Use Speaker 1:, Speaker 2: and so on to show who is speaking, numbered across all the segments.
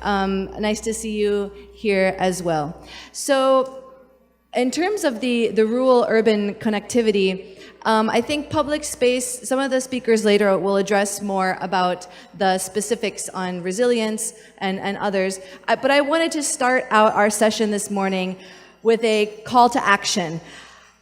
Speaker 1: Nice to see you here as well. So in terms of the rural-urban connectivity, I think public space, some of the speakers later will address more about the specifics on resilience and others. But I wanted to start out our session this morning with a call to action.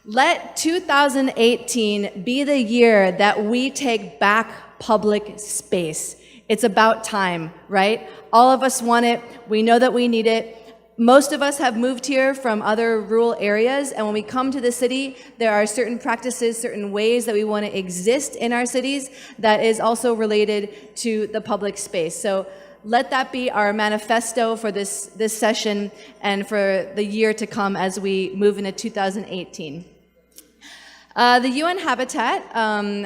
Speaker 1: Let 2018 be the year that we take back public space. It's about time, right? All of us want it. We know that we need it. Most of us have moved here from other rural areas, and when we come to the city, there are certain practices, certain ways that we want to exist in our cities that is also related to the public space. So let that be our manifesto for this session and for the year to come as we move into 2018. The UN Habitat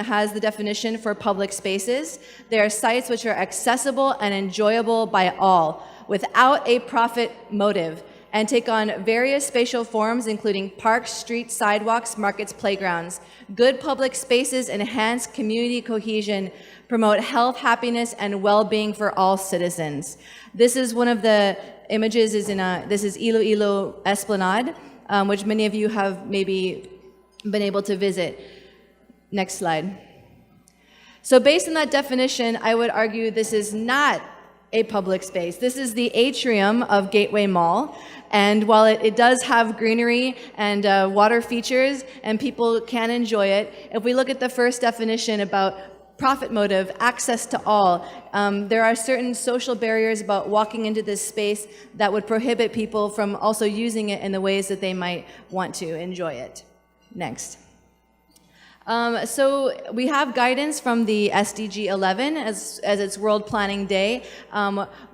Speaker 1: has the definition for public spaces. They are sites which are accessible and enjoyable by all, without a profit motive, and take on various spatial forms including parks, streets, sidewalks, markets, playgrounds. Good public spaces enhance community cohesion, promote health, happiness, and well-being for all citizens. This is one of the images, this is Iloilo Esplanade, which many of you have maybe been able to visit. Next slide. So based on that definition, I would argue this is not a public space. This is the atrium of Gateway Mall, and while it does have greenery and water features and people can enjoy it, if we look at the first definition about profit motive, access to all, there are certain social barriers about walking into this space that would prohibit people from also using it in the ways that they might want to enjoy it. Next. So we have guidance from the SDG 11 as its World Planning Day.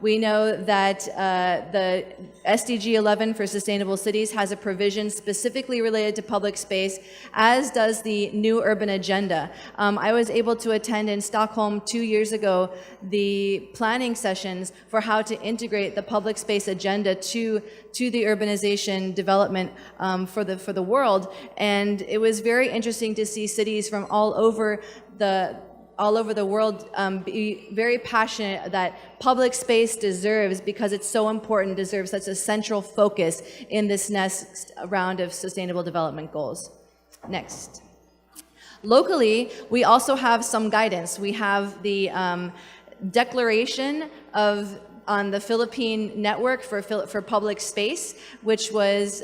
Speaker 1: We know that the SDG 11 for Sustainable Cities has a provision specifically related to public space, as does the New Urban Agenda. I was able to attend in Stockholm 2 years ago the planning sessions for how to integrate the public space agenda to the urbanization development for the world, and it was very interesting to see cities from all over the world be very passionate that public space deserves, because it's so important, deserves such a central focus in this next round of sustainable development goals. Next. Locally, we also have some guidance. We have the declaration on the Philippine Network for Public Space, which was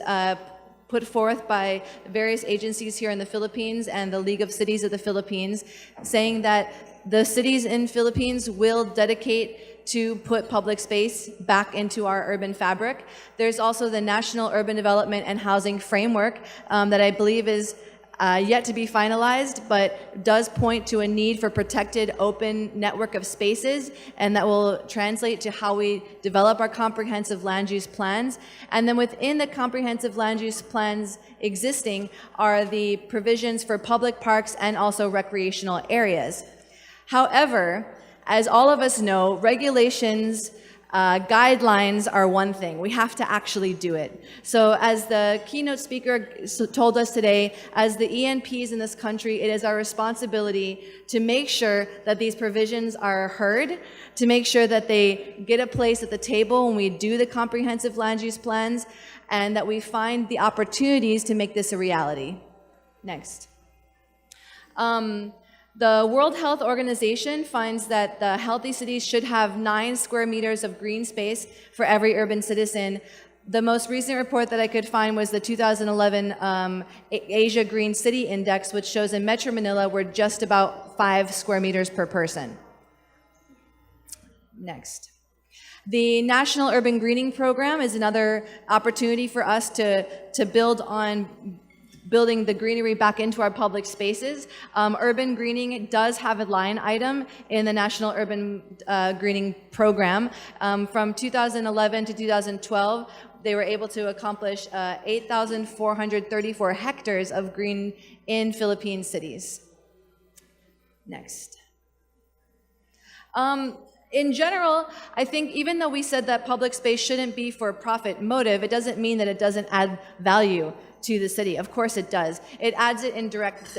Speaker 1: put forth by various agencies here in the Philippines and the League of Cities of the Philippines, saying that the cities in Philippines will dedicate to put public space back into our urban fabric. There's also the National Urban Development and Housing Framework that I believe is yet to be finalized, but does point to a need for protected open network of spaces, and that will translate to how we develop our comprehensive land use plans. And then within the comprehensive land use plans existing are the provisions for public parks and also recreational areas. However, as all of us know, regulations, guidelines are one thing. We have to actually do it. So as the keynote speaker told us today, as the EnPs in this country, it is our responsibility to make sure that these provisions are heard, to make sure that they get a place at the table when we do the comprehensive land use plans, and that we find the opportunities to make this a reality. Next. The World Health Organization finds that the healthy cities should have 9 square meters of green space for every urban citizen. The most recent report that I could find was the 2011 Asia Green City Index, which shows in Metro Manila we're just about 5 square meters per person. Next. The National Urban Greening Program is another opportunity for us to build on building the greenery back into our public spaces. Urban greening does have a line item in the National Urban Greening Program. From 2011 to 2012, they were able to accomplish 8,434 hectares of green in Philippine cities. Next. In general, I think even though we said that public space shouldn't be for profit motive, it doesn't mean that it doesn't add value to the city. Of course it does. It adds it in direct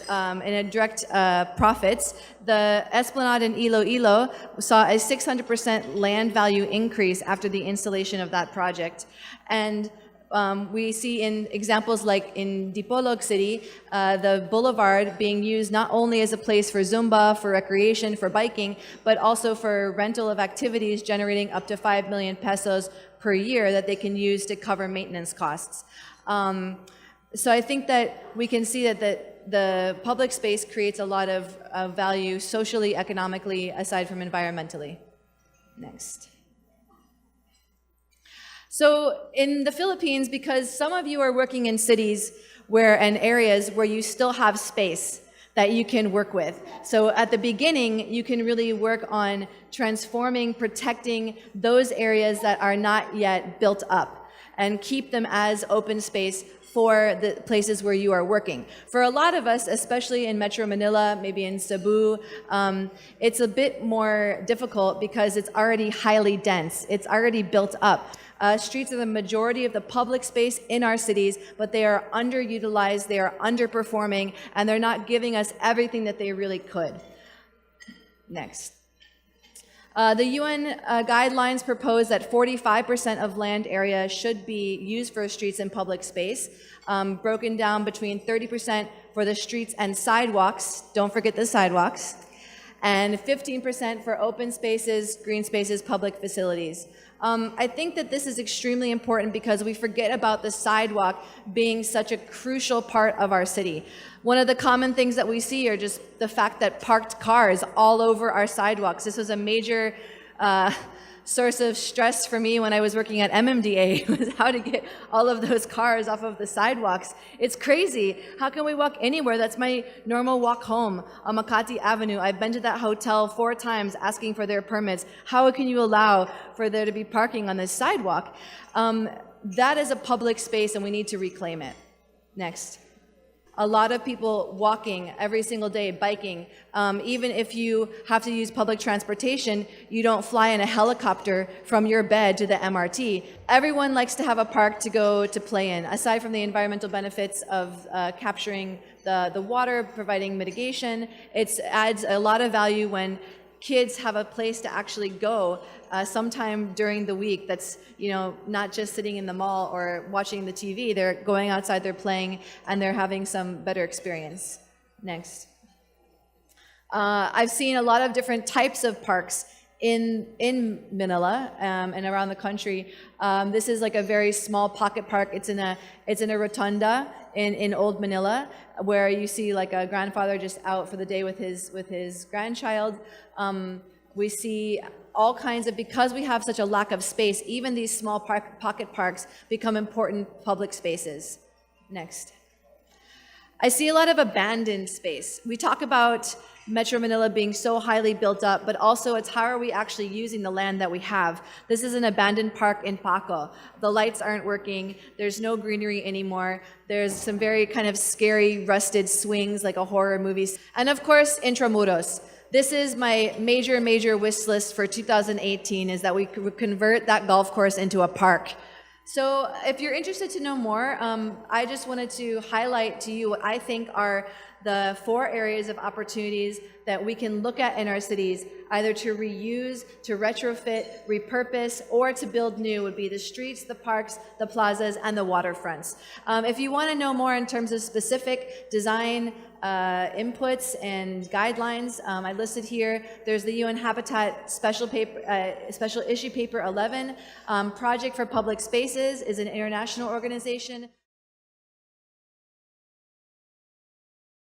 Speaker 1: profits. The Esplanade in Iloilo saw a 600% land value increase after the installation of that project. And we see in examples like in Dipolog City, the boulevard being used not only as a place for Zumba, for recreation, for biking, but also for rental of activities generating up to 5 million pesos per year that they can use to cover maintenance costs. So I think that we can see that the public space creates a lot of value socially, economically, aside from environmentally. Next. So in the Philippines, because some of you are working in cities and areas where you still have space that you can work with. So at the beginning, you can really work on transforming, protecting those areas that are not yet built up and keep them as open space for the places where you are working. For a lot of us, especially in Metro Manila, maybe in Cebu, it's a bit more difficult because it's already highly dense. It's already built up. Streets are the majority of the public space in our cities, but they are underutilized, they are underperforming, and they're not giving us everything that they really could. Next. The UN guidelines propose that 45% of land area should be used for streets and public space, broken down between 30% for the streets and sidewalks, don't forget the sidewalks, and 15% for open spaces, green spaces, public facilities. I think that this is extremely important because we forget about the sidewalk being such a crucial part of our city. One of the common things that we see are just the fact that parked cars all over our sidewalks. This was a major source of stress for me when I was working at MMDA, was how to get all of those cars off of the sidewalks. It's crazy. How can we walk anywhere? That's my normal walk home on Makati Avenue. I've been to that hotel 4 times asking for their permits. How can you allow for there to be parking on this sidewalk? That is a public space and we need to reclaim it. Next. A lot of people walking every single day, biking. Even if you have to use public transportation, you don't fly in a helicopter from your bed to the MRT. Everyone likes to have a park to go to play in. Aside from the environmental benefits of capturing the water, providing mitigation, it adds a lot of value when kids have a place to actually go sometime during the week that's, not just sitting in the mall or watching the TV. They're going outside, they're playing, and they're having some better experience. Next. I've seen a lot of different types of parks in Manila and around the country. This is like a very small pocket park. It's in a rotunda in Old Manila, where you see like a grandfather just out for the day with his grandchild. We see all kinds of, because we have such a lack of space, even these small pocket parks become important public spaces. Next. I see a lot of abandoned space. We talk about Metro Manila being so highly built up, but also it's how are we actually using the land that we have. This is an abandoned park in Paco. The lights aren't working. There's no greenery anymore. There's some very kind of scary rusted swings like a horror movie. And of course, Intramuros. This is my major wish list for 2018, is that we could convert that golf course into a park. So if you're interested to know more, I just wanted to highlight to you what I think are the 4 areas of opportunities that we can look at in our cities, either to reuse, to retrofit, repurpose, or to build new, would be the streets, the parks, the plazas, and the waterfronts. If you want to know more in terms of specific design inputs and guidelines, I listed here. There's the UN Habitat Special Issue Paper 11. Project for Public Spaces is an international organization.